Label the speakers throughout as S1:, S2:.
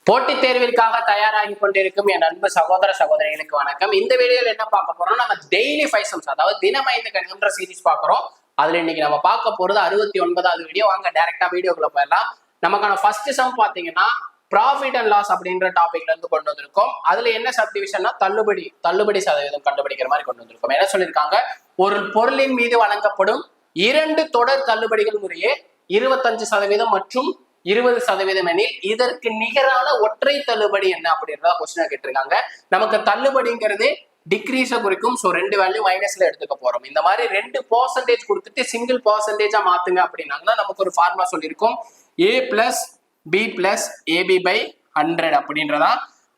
S1: போட்டித் தேர்விற்காக தயாராகி கொண்டிருக்கும் என் அன்பு சகோதர சகோதரிகளுக்கு வணக்கம். இந்த வீடியோல என்ன பார்க்க போறோம், நம்ம டெய்லி 5 சம்ஸ், அதாவது தினம் 5 கணிதம்ன்ற சீரிஸ் பார்க்கிறோம். அதுல இன்னைக்கு நம்ம பார்க்க போறது 69வது வீடியோ. வாங்க டைரக்டா வீடியோக்குள்ள போயிடலாம். நமக்கான ஃபர்ஸ்ட் சம் பாத்தீங்கன்னா ப்ராஃபிட் அண்ட் லாஸ் அப்படின்ற டாபிக்ல இருந்து கொண்டு வந்திருக்கோம். அதுல என்ன சப்டிவிஷன்னா தள்ளுபடி சதவீதம் கண்டுபிடிக்கிற மாதிரி கொண்டு வந்திருக்கோம். என்ன சொல்லியிருக்காங்க, ஒரு பொருளின் மீது வழங்கப்படும் 2 தொடர் தள்ளுபடிகள் முறையே 25% மற்றும் 20% எனில் இதற்கு நிகரான ஒற்றை தள்ளுபடி என்ன அப்படின்றத கொஸ்டினா கேட்டிருக்காங்க. நமக்கு தள்ளுபடிங்கிறது டிக்ரீஸ குறிக்கும். ஸோ 2 வேல்யூ மைனஸ்ல எடுத்துக்க போறோம். இந்த மாதிரி 2% கொடுத்துட்டு சிங்கிள் பர்சன்டேஜா மாத்துங்க அப்படின்னாங்கன்னா நமக்கு ஒரு ஃபார்முலா சொல்லியிருக்கோம். A plus B plus AB by 100 அப்படின்றதா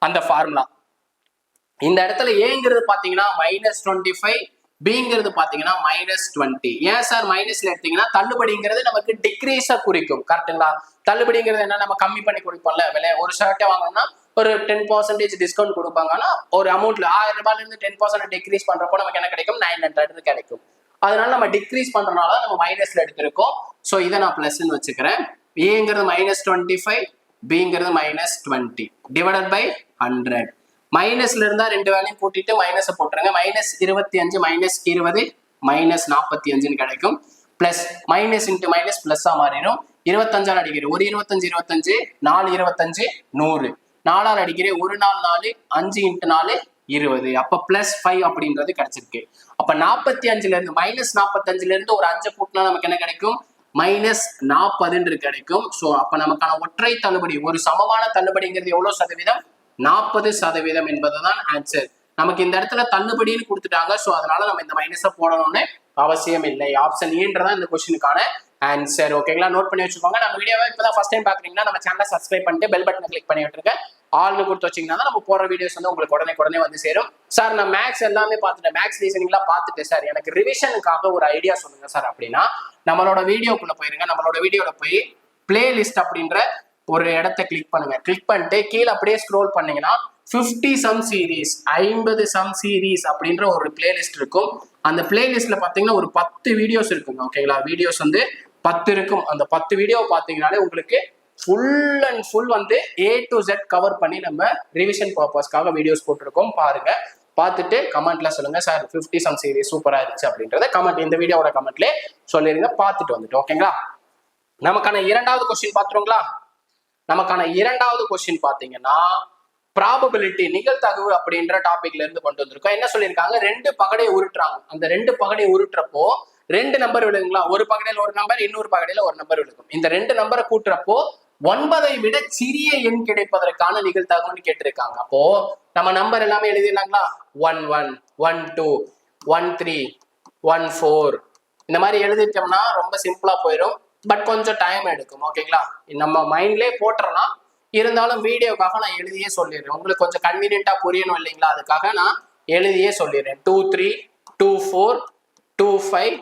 S1: அந்த ஃபார்முலா. இந்த இடத்துல ஏங்கிறது பாத்தீங்கன்னா -25, பிங்கிறது பாத்தீங்கன்னா -20. ஏன் சார் மைனஸ்ல எடுத்தீங்கன்னா தள்ளுபடிங்கிறது நமக்கு டிக்ரீஸ குறிக்கும். கரெக்டுங்களா? தள்ளுபடிங்கிறது என்ன, நம்ம கம்மி பண்ணி கொடுப்போம்ல விலை. ஒரு ஷர்ட்டை வாங்கணும்னா ஒரு 10% டிஸ்கவுண்ட் கொடுப்பாங்க. ஆனா ஒரு அமௌண்ட்ல 1000 ரூபாயில இருந்து 10% டிக்ரீஸ் பண்றப்போ நமக்கு என்ன கிடைக்கும், 900 கிடைக்கும். அதனால நம்ம டிக்ரீஸ் பண்றதுனால நம்ம மைனஸ்ல எடுத்திருக்கோம். ஸோ இதை நான் பிளஸ்ன்னு வச்சுக்கிறேன். ஏங்கிறது -25, பிங்கிறது -20 டிவைடட் பை 100. மைனஸ்ல இருந்தா 2 வேலையும் கூட்டிட்டு மைனஸ் போட்டுருங்க. -25 -20 -45 கிடைக்கும். பிளஸ் மைனஸ் இன்டு மைனஸ் பிளஸ்ஸா மாறிடும். 25 அடிக்கிறேன், ஒரு 25 25, 4 25 100, 4 அடிக்கிறேன், ஒரு 4 5 இன்ட்டு 4 20. அப்ப +5 அப்படின்றது கிடைச்சிருக்கு. அப்ப 45ல இருந்து -45ல இருந்து ஒரு 5 கூட்டினா நமக்கு என்ன கிடைக்கும், -40 கிடைக்கும். ஸோ அப்ப நமக்கான ஒற்றை தள்ளுபடி, ஒரு சமமான தள்ளுபடிங்கிறது எவ்வளவு சதவீதம், 40% என்பதுதான் ஆன்சர். நமக்கு இந்த இடத்துல தள்ளுபடின்னு கொடுத்துட்டாங்க. ஸோ அதனால நம்ம இந்த மைனஸை போடணும்னு அவசியம் இல்லை. ஆப்ஷன் ஏன்றதான் இந்த கொஸ்டினுக்கான ஆன்சர். ஓகேங்களா, நோட் பண்ணி வச்சுக்கோங்க. நம்ம வீடியோவை இப்பதான் ஃபர்ஸ்ட் டைம் பாக்குறீங்கன்னா நம்ம சேனலை சப்ஸ்கிரைப் பண்ணிட்டு பெல் பட்டனை கிளிக் பண்ணி விட்டுருங்க. ஆல்னு கொடுத்து வச்சிங்கன்னா நம்ம போற வீடியோஸ் வந்து உங்களுக்கு உடனே வந்து சேரும். சார் நான் மேக்ஸ் எல்லாமே பார்த்துட்டேன், மேக்ஸ் ரீசனிங்லாம் பார்த்துட்டேன் சார், எனக்கு ரிவிஷனுக்காக ஒரு ஐடியா சொல்லுங்க சார் அப்படின்னா நம்மளோட வீடியோக்குள்ள போயிருங்க. நம்மளோட வீடியோல போய் பிளேலிஸ்ட் அப்படின்ற ஒரு இடத்தை கிளிக் பண்ணுங்க. கிளிக் பண்ணிட்டு கீழே அப்படியே ஸ்க்ரோல் பண்ணீங்கன்னா 50 சம் சீரீஸ், 50 சம் சீரீஸ் அப்படின்ற ஒரு பிளேலிஸ்ட் இருக்கும். அந்த பிளேலிஸ்ட்ல பாத்தீங்கன்னா ஒரு 10 வீடியோஸ் இருக்குங்க. ஓகேங்களா, வீடியோஸ் வந்து 10 இருக்கும். அந்த 10 வீடியோ பாத்தீங்கன்னாலே உங்களுக்கு ஃபுல் அண்ட் ஃபுல் வந்து A to Z கவர் பண்ணி நம்ம ரிவிஷன் பர்பஸ்க்காக வீடியோஸ் போட்டிருக்கோம். பாருங்க, பார்த்துட்டு கமெண்ட்ல சொல்லுங்க சார் 50 சம் சீரீஸ் சூப்பரா இருந்துச்சு அப்படின்றத கமெண்ட், இந்த வீடியோட கமெண்ட்ல சொல்லிருங்க. பார்த்துட்டு வந்துட்டு ஓகேங்களா. நமக்கான இரண்டாவது கொஸ்டின் பாத்துருங்களா. நமக்கான இரண்டாவது கொஸ்டின் பாத்தீங்கன்னா ப்ராபபிலிட்டி, நிகழ்தகவு அப்படின்ற டாபிக்ல இருந்து கொண்டு வந்திருக்கோம். என்ன சொல்லியிருக்காங்க, 2 பகடையை உருட்டுறாங்க. அந்த 2 பகடையை உருட்டுறப்போ 2 நம்பர் விழுங்குங்களா, ஒரு பகடையில ஒரு நம்பர், இன்னொரு பகடையில ஒரு நம்பர் விழுகும். இந்த 2 நம்பரை கூட்டுறப்போ 9ஐ விட சிறிய எண் கிடைப்பதற்கான நிகழ்தகவுன்னு கேட்டிருக்காங்க. அப்போ நம்ம நம்பர் எல்லாமே எழுதிடலாங்களா, 11 12 13 14 இந்த மாதிரி எழுதிட்டோம்னா ரொம்ப சிம்பிளா போயிடும். பட் கொஞ்சம் டைம் எடுக்கும். ஓகேங்களா, நம்ம மைண்ட்லயே போட்டுறலாம். இருந்தாலும் வீடியோக்காக நான் எழுதியே சொல்லிடுறேன், உங்களுக்கு கொஞ்சம் கன்வீனியன்ட்டா புரியணும் இல்லைங்களா, அதுக்காக நான் எழுதியே சொல்லிடுறேன். 23 24 25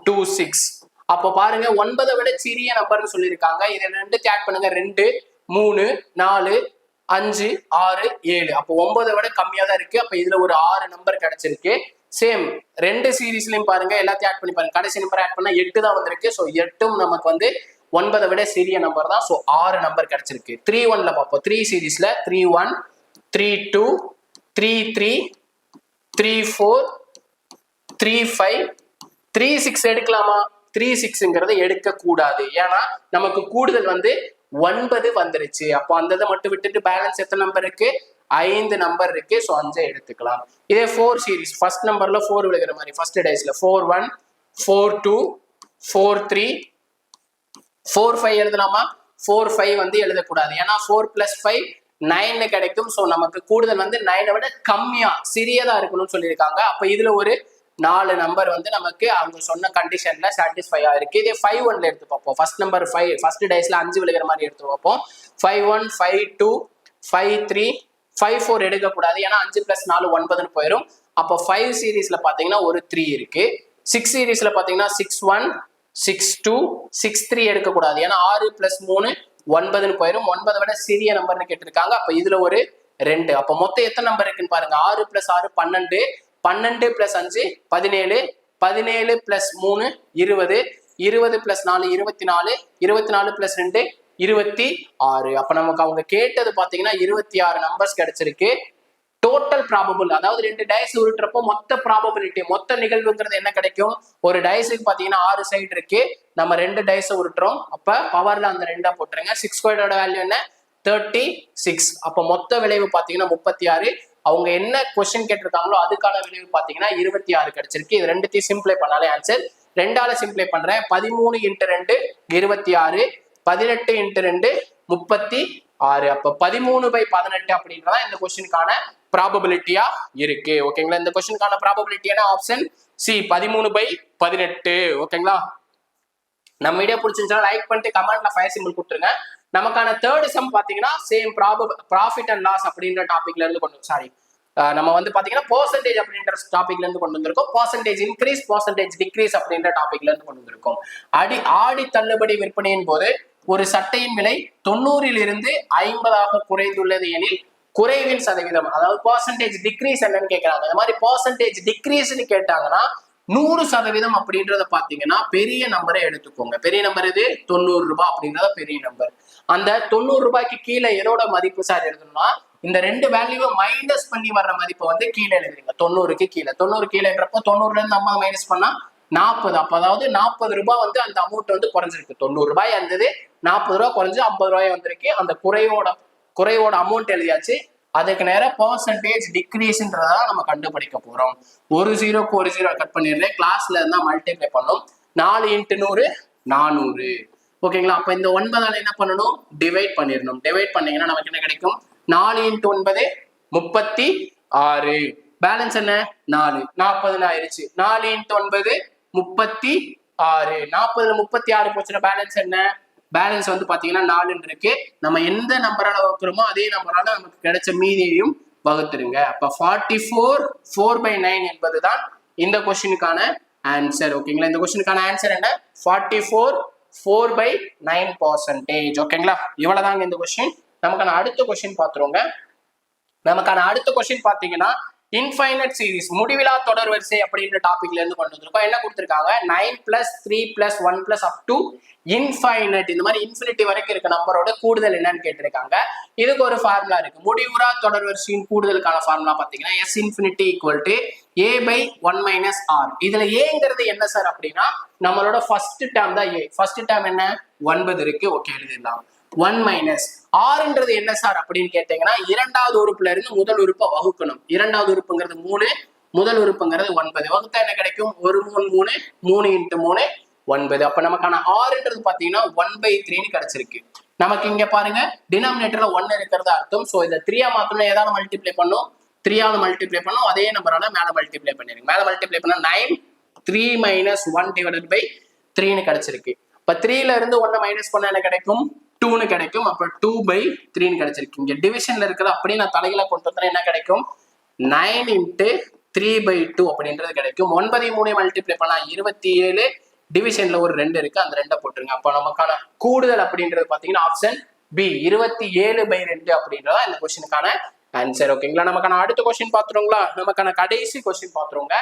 S1: 26. அப்போ பாருங்க 9ஐ விட சிறிய நம்பர்னு சொல்லியிருக்காங்க. இதை 2 ஆட் பண்ணுங்க, 2 3 4 5 6 7. அப்போ 9ஐ விட கம்மியா தான் இருக்கு. அப்ப இதுல ஒரு 6 நம்பர் கிடைச்சிருக்கு. சேம் 2 சீரீஸ்லயும் பாருங்க, எல்லாத்தையும் ஆட் பண்ணி பாருங்க, கடைசி நம்பர் ஆட் பண்ணா 8 தான் வந்திருக்கு. ஸோ 8ம் நமக்கு வந்து 9ஐ விட சிறிய நம்பர் தான். ஸோ 6 நம்பர் கிடைச்சிருக்கு. 3-1ல பார்ப்போம். 3 சீரீஸ்ல 3-1 3-2 3-3 3-4 3-5 3-6 எடுக்கலாமா, 3-6ங்கிறத எடுக்க கூடாது. ஏன்னா நமக்கு கூடுதல் வந்து 9 வந்துருச்சு. அப்போ அந்த இதை மட்டும் விட்டுட்டு பேலன்ஸ் எத்தனை நம்பர் இருக்கு, 5 நம்பர் இருக்கு. ஸோ 5 எடுத்துக்கலாம். இதே 4 சீரீஸ், ஃபர்ஸ்ட் நம்பர்ல 4 விழுகிற மாதிரி ஃபர்ஸ்ட் டேஸ்ல 4-1 4-2 4-3 4-5 எழுதலாமா, 4-5 வந்து எழுதக்கூடாது. ஏன்னா 4 + 5 9 கிடைக்கும். ஸோ நமக்கு கூடுதல் வந்து 9ஐ விட கம்மியா சிறியதா இருக்கணும்னு சொல்லியிருக்காங்க. அப்ப இதுல ஒரு 4 நம்பர் வந்து நமக்கு அவங்க சொன்ன கண்டிஷன்ல சாட்டிஸ்ஃபை ஆயிருக்கு. இதே 5-1ல எடுத்து பார்ப்போம். ஃபர்ஸ்ட் நம்பர் 5 ஃபர்ஸ்ட் டேஸ்ல 5 விழுகிற மாதிரி எடுத்து பார்ப்போம். 5-1 5-2 5-3 5-4 எடுக்கக்கூடாது. ஏன்னா 5 + 4 9ன்னு போயிடும். அப்போ 5 சீரீஸ்ல பாத்தீங்கன்னா ஒரு 3 இருக்கு. 6 சீரீஸ்ல பாத்தீங்கன்னா 6-1 6-2 6-3 எடுக்கக்கூடாது. ஏன்னா 6 + 3 9ன்னு போயிடும். 9ஐ விட சிறிய நம்பர்னு கேட்டிருக்காங்க. அப்ப இதுல ஒரு 2. அப்ப மொத்தம் எத்தனை நம்பர் இருக்குன்னு பாருங்க, 6 + 6 12 12 + 5 17 17 + 3 20 20 + 4 24 24 + 2 26. அப்ப நமக்கு அவங்க கேட்டது பாத்தீங்கன்னா 26 நம்பர்ஸ் கிடைச்சிருக்கு. டோட்டல் ப்ராபபிள், அதாவது 2 டைஸ் உருட்டுறப்போ மொத்த ப்ராபபிலிட்டி, மொத்த நிகழ்வுங்கிறது என்ன கிடைக்கும்? ஒரு டைஸுக்கு பாத்தீங்கன்னா 6 சைடு இருக்கு, நம்ம 2 டைஸை உருட்டுறோம், அப்ப பவர்ல அந்த 2 போட்டுருங்க. 6 ஸ்கொயரோட வேல்யூ என்ன? 36. அப்ப மொத்த விளைவு பாத்தீங்கன்னா 36. அவங்க என்ன கொஸ்டின் கேட்டிருக்காங்களோ அதுக்கான விளைவு பாத்தீங்கன்னா 26 கிடைச்சிருக்கு. இது ரெண்டுத்தையும் சிம்பிளை பண்ணாலே ஆன்சர். 2ஆல சிம்பிளை பண்றேன். 13 × 2 26, 18 × 2 36. அப்ப 13/18 அப்படின்றதா இந்த கொஸ்டினுக்கான ப்ராபபிலிட்டியா இருக்கு. ஓகேங்களா? இந்த கொஸ்டினுக்கான ப்ராபபிலிட்டி என்ன? Option C, 13/18. ஓகேங்களா? நம்ம வீடியோ பிடிச்சிருந்துச்சுன்னா லைக் பண்ணிட்டு கமெண்ட்ல ஃபயர் சிம்பிள் கொடுத்துருங்க. நமக்கான தேர்ட் சம் பாத்தீங்கன்னா சேம் ப்ராஃபிட் அண்ட் லாஸ் அப்படின்ற டாபிக்ல இருந்து நம்ம வந்து பாத்தீங்கன்னா பெர்சன்டேஜ் அப்படின்ற டாபிக்ல இருந்து கொண்டு வந்திருக்கோம். பெர்சன்டேஜ் இன்க்ரீஸ், பெர்சன்டேஜ் டிக்ரீஸ் அப்படின்ற டாபிக்ல இருந்து கொண்டு வந்திருக்கோம். ஆடி தள்ளுபடி விற்பனையின் போது ஒரு சட்டையின் விலை 90 இருந்து 50 குறைந்துள்ளது எனில் குறைவின் சதவீதம், அதாவது பெர்சன்டேஜ் டிக்ரீஸ் என்னன்னு கேட்கறாங்க. இந்த மாதிரி பெர்சன்டேஜ் டிக்ரீஸ்னு கேட்டாங்கன்னா 100% அப்படின்றத பாத்தீங்கன்னா பெரிய நம்பரை எடுத்துக்கோங்க. பெரிய நம்பர் இது 90 ரூபாய் அப்படின்றத பெரிய நம்பர். அந்த 90 ரூபாய்க்கு கீழே எதோட மதிப்பு சார் எழுதணும்னா இந்த 2 வேல்யூவை மைனஸ் பண்ணி வர்ற மதிப்பை வந்து கீழே எழுதுறீங்க. 90க்கு கீழே, 90 கீழேன்றப்போ 90ல இருந்து 50 மைனஸ் பண்ணா 40. அப்ப அதாவது 40 ரூபாய் வந்து அந்த அமௌண்ட் வந்து குறைஞ்சிருக்கு. 90 ரூபாய் இருந்தது, 40 ரூபாய் குறைஞ்சு 50 ரூபாய் வந்திருக்கு. அந்த குறையோட அமௌண்ட் எழுதியாச்சு. அதுக்கு நேரம் பெர்சன்டேஜ் டிக்ரீஸ்ன்றதா நம்ம கண்டுபிடிக்க போறோம். ஒரு ஜீரோக்கு ஒரு ஜீரோ கட் பண்ணிடுறேன். கிளாஸ்ல இருந்தா மல்டிப்ளை பண்ணும். 4 × 100 400. ஓகேங்களா? அப்ப இந்த 9ஆல என்ன பண்ணணும்? டிவைட் பண்ணிடணும். டிவைட் பண்ணீங்கன்னா நமக்கு என்ன கிடைக்கும்? 4 × 9 36. பேலன்ஸ் என்ன? 4, 40 ஆயிருச்சு. 4 × 9 36. 40ல 36 போச்சுன்னா பேலன்ஸ் என்ன? பேலன்ஸ் வந்து பாத்தீங்கன்னா 4 இருக்கு. நம்ம எந்த நம்பரால வகுக்கிறோமோ அதே நம்பரால நமக்கு கிடைச்ச மீதியையும் வகுத்துருங்க. அப்ப 44 4/9 என்பதுதான் இந்த கொஸ்டினுக்கான ஆன்சர். ஓகேங்களா? இந்த கொஸ்டினுக்கான ஆன்சர் என்ன? 44 4/9%. ஓகேங்களா? இவ்வளவுதாங்க இந்த கொஸ்டின். நமக்கான அடுத்த கொஸ்டின் பாத்துருவோங்க. நமக்கான அடுத்த கொஸ்டின் பாத்தீங்கன்னா இன்ஃபைனட் சீரிஸ், முடிவிலா தொடர் வரிசை அப்படின்ற டாபிக்ல இருந்து கொண்டு வந்திருக்கோம். என்ன கொடுத்திருக்காங்க? 9 + 3 + 1 + up to இன்ஃபைனட், இந்த மாதிரி இன்ஃபினிட்டி வரைக்கும் இருக்க நம்பரோட கூடுதல் என்னன்னு கேட்டிருக்காங்க. இதுக்கு ஒரு ஃபார்முலா இருக்கு. முடிவுறா தொடர் வரிசையின் கூடுதலுக்கான ஃபார்முலா பாத்தீங்கன்னா S infinity = A/1 - R. இதுல ஏங்கிறது என்ன சார் அப்படின்னா நம்மளோட ஃபர்ஸ்ட் டேர்ம் தான் A. ஃபர்ஸ்ட் டேர்ம் என்ன? 9 இருக்கு. ஓகே, எழுதிடலாம். 1 - R என்ன சார் அப்படின்னு கேட்டீங்கன்னா இரண்டாவது உறுப்புல இருந்து முதல் உறுப்பை வகுக்கணும். இரண்டாவது உறுப்புங்கிறது 3, முதல் உறுப்புங்கிறது 9. வகுத்தா என்ன கிடைக்கும்? 1 3 3 3 × 3 9. அப்ப நமக்கான R பாத்தீங்கன்னா 1/3 கிடைச்சிருக்கு. நமக்கு இங்க பாருங்க டினாமினேட்டர்ல 1 இருக்கிறது அர்த்தம். சோ இந்த 3 மாத்தணும். ஏதாவது மல்டிப்ளை பண்ணும், 3ஆல மல்டிப்ளை பண்ணும். அதே நம்பரால மேல மல்டிப்ளை பண்ணிருங்க. மேல மல்டிப்ளை பண்ணா 9 3 - 1 / 3 கிடைச்சிருக்கு. இப்ப 3ல இருந்து 1 மைனஸ் பண்ணா என்ன கிடைக்கும்? 2 கிடைக்கும். அப்ப 2/3 கிடைச்சிருக்கு. இங்க டிவிஷன்ல இருக்கிறது அப்படியே நான் தலையில கொண்டு வந்தா என்ன கிடைக்கும்? 9 × 3/2 அப்படின்றது கிடைக்கும். 9 3 மல்டிப்ளை பண்ணா 27. டிவிஷன்ல ஒரு 2 இருக்கு, அந்த 2 போட்டுருங்க. அப்ப நமக்கான கூடுதல் அப்படின்றது பாத்தீங்கன்னா ஆப்ஷன் பி, 27/2 அப்படின்றதா இந்த கொஸ்டினுக்கான ஆன்சர். ஓகேங்களா? நமக்கான அடுத்த கொஸ்டின் பாத்துருங்களா? நமக்கான கடைசி கொஸ்டின் பாத்துருங்க.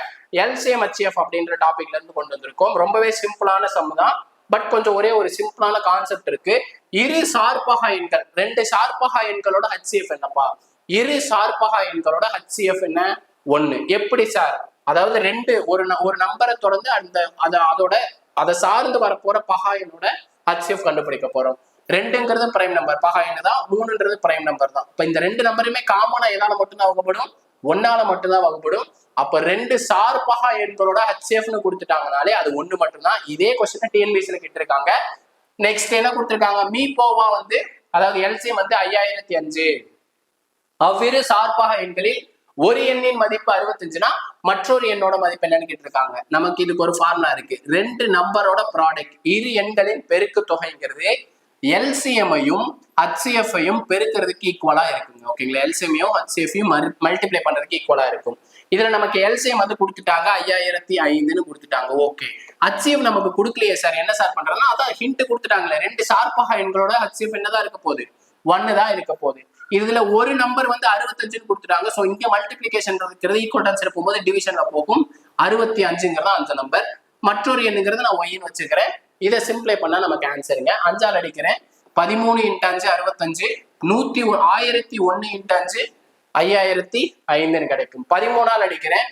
S1: LCM HCF அப்படின்ற டாபிக்ல இருந்து கொண்டு வந்திருக்கோம். ரொம்பவே சிம்பிளான சம் தான். பட் கொஞ்சம் ஒரே ஒரு சிம்பிளான கான்செப்ட் இருக்கு. இரு சார்பக எண்கள், 2 சார்பக எண்களோட HCF என்னப்பா? இரு சார்பக எண்களோட HCF என்ன? 1. எப்படி சார்? அதாவது 2 ஒரு நம்பரை தொடர்ந்து அதை சார்ந்து வரப்போற பகா எண்ணோட HCF கண்டுபிடிக்க போறோம். 2ங்கிறது பிரைம் நம்பர், பகா எண்ணு தான். 3ன்றது பிரைம் நம்பர் தான். இப்ப இந்த 2 நம்பருமே காமனா எதால மட்டும்தான் வகுப்படும்? 1ஆல மட்டும்தான் வகுப்படும். அப்ப 2 சார்பகா எண்களோட HCFன்னு கொடுத்துட்டாங்கனாலே அது 1 மட்டும்தான். இதே கொஸ்டின் TNPSC கேட்டிருக்காங்க. நெக்ஸ்ட் என்ன கொடுத்திருக்காங்க? மீபோவா வந்து அதாவது LCM வந்து 5005. அவ்விரு சார்பகா எண்களில் ஒரு எண்ணின் மதிப்பு 65னா மற்றொரு எண்ணோட மதிப்பு என்னன்னு கேட்டிருக்காங்க. நமக்கு இதுக்கு ஒரு ஃபார்முலா இருக்கு. 2 நம்பரோட ப்ராடக்ட், இரு எண்களின் பெருக்கு தொகைங்கிறது LCM-ஐயும் HCF-ஐயும் பெருக்கிறதுக்கு ஈக்குவலா இருக்குங்க. ஓகேங்களா? LCM-ஐயும் HCF-ஐயும் மல்டிப்ளை பண்றதுக்கு ஈக்குவலா இருக்கும். இதுல நமக்கு LCM வந்து கொடுத்துட்டாங்க 5005ன்னு கொடுத்துட்டாங்க. ஓகே, HCF நமக்கு கொடுக்கலையே சார், என்ன சார் பண்றதுன்னா அதான் ஹிண்ட் கொடுத்துட்டாங்களே, 2 சார்பகா எண்களோட HCF என்னதான் இருக்க போகுது? 1 தான் இருக்க போகுது. இதுல ஒரு நம்பர் வந்து 65ன்னு கொடுத்துட்டாங்க. சோ இங்க மல்டிபிளிகேஷன் இருக்கிறது ஈக்குவல் போகும்போது டிவிஷன்ல போகும். 65ங்கிறதா அந்த நம்பர். மற்றொரு எண்ணுங்கிறது நான் ஒய்ன்னு வச்சுக்கிறேன். இதை சிம்பிளை பண்ணா நமக்கு ஆன்சருங்க. 5ஆல் அடிக்கிறேன். 13 × 5 65, 1001 × 5 5005 கிடைக்கும். 13ஆல் அடிக்கிறேன்.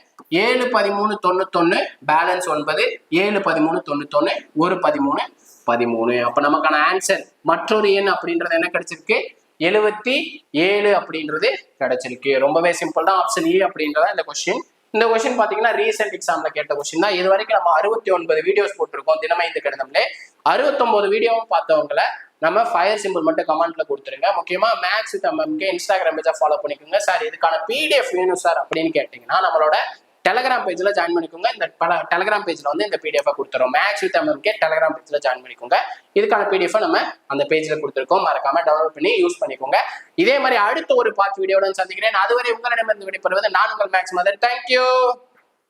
S1: 7 13 91, பேலன்ஸ் 9, 7 13 91, ஒரு 13 13. அப்ப நமக்கான ஆன்சர் மற்றொரு எண் அப்படின்றது என்ன கிடைச்சிருக்கு? 77 அப்படின்றது கிடைச்சிருக்கு. ரொம்பவே சிம்பிள் தான். ஆப்ஷன் ஏ அப்படின்றத இந்த கொஸ்டின். இந்த கொஸ்டின் பாத்தீங்கன்னா ரீசெண்ட் எக்ஸாம்ல கேட்ட கொஸ்டின் தான். இது வரைக்கும் நம்ம 69 வீடியோஸ் போட்டிருக்கோம் தினமைந்து கணிதம்ல. 69 வீடியோவும் பார்த்தவங்களை நம்ம ஃபயர் சிம்பிள் மட்டும் கமெண்ட்ல கொடுத்துருங்க. முக்கியமா மேக்ஸ் வித் எம்எம்கே இன்ஸ்டாகிராம் பேஜை ஃபாலோ பண்ணிக்கோங்க. சார் இதுக்கான பிடிஎஃப் வேணும் சார் அப்படின்னு கேட்டீங்கன்னா நம்மளோட டெலகிராம் பேஜ்ல ஜாயின் பண்ணிக்கோங்க. இந்த டெலகிராம் பேஜ்ல வந்து இந்த பிடிஎஃப் கொடுத்துறோம். மேக்ஸ் வித் எம்எம்கே டெலகிராம் பேஜ்ல ஜாயின் பண்ணிக்கோங்க. இதுக்கான பிடிஎஃப் நம்ம அந்த பேஜ்ல கொடுத்துருக்கோம். மறக்காம டவுன்லோட் பண்ணி யூஸ் பண்ணிக்கோங்க. இதே மாதிரி அடுத்த ஒரு பார்ட் வீடியோட சந்திக்கிறேன். அதுவரை உங்களிடமிருந்து விடைபெறுவது நான் உங்கள் மேக்ஸ் மதர். தேங்க்யூ.